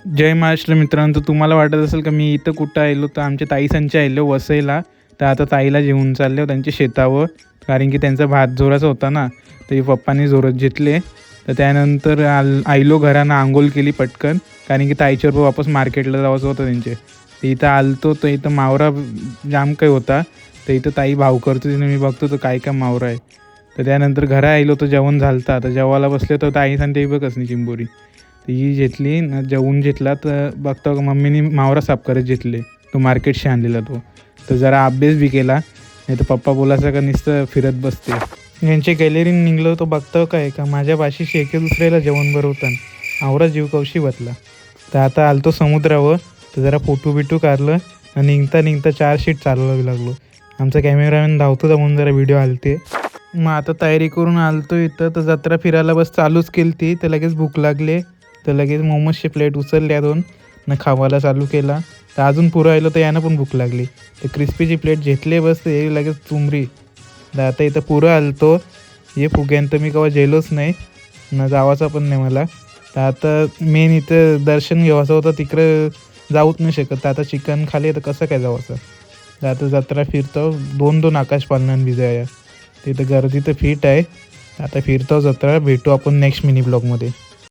जय महाराष्ट्र मित्रांनो. तर तुम्हाला वाटत असेल का मी इथं कुठं आलो, तर आमच्या ताईसांच्या आलो वसईला. तर आता ताईला घेऊन चालले त्यांच्या शेतावर, कारण की त्यांचा भात जोराचा होता ना, तर पप्पांनी जोरात घेतले. तर त्यानंतर आयलो घरानं आंघोळ केली पटकन, कारण की ताईच्यावर वापस मार्केटला जायचं होतं त्यांचे. तर इथं आलतो तर इथं मावरा जाम काही होता. तर इथं ताई भाव करतो तिने, मी बघतो तर काय काय मावरा आहे. तर त्यानंतर घरा आलो तर जेवण झालता. तर जेवायला बसले तर ताई सांगते बघच नाही चिंबोरी. तर ही घेतली न जेवून घेतला. तर बघतो मम्मीने मावरा साफ करत घेतले, तो मार्केटशी आणलेला तो. तर जरा अभ्यास बी केला, नाही तर पप्पा बोलायचा का नुसतं फिरत बसते. यांच्या गॅलरीने निघलो तो बघतो काय का माझ्या पाशीशी एके दुसऱ्याला जेवण भरवताना आवरा जीव कवशी बतला. तर आता आलतो समुद्रावर, तर जरा फोटो बिटू काढलं आणि निघता 4 शीट चालवावी लागलो. आमचा कॅमेरामॅन धावतो म्हणून जरा व्हिडिओ आलते. मग आता तयारी करून आलतो इथं. तर जत्रा फिरायला बस चालूच केली ती. तर लगेच भूक लागले, तर लगेच मोमोजची प्लेट उचलल्या 2 न खावायला चालू केला. तर अजून पुरं आलं तर यानं पण भूक लागली. तर क्रिस्पीची प्लेट घेतली बस, ते लगेच चुमरी. तर आता इथं पुरं आलतो. हे फुग्यान तर मी केव्हा जेलोच नाही न जावाचा पण नाही मला. तर आता मेन इथं दर्शन घ्यायचं होतं, तिकडं जाऊच नाही शकत. तर आता चिकन खाली तर कसं काय जावाचं. तर आता जत्रा फिरतो 2-2 आकाश पालनान भिजाया. तिथं गर्दी तर फिट आहे. आता फिरतो जत्रा. भेटू आपण नेक्स्ट मिनी ब्लॉगमध्ये.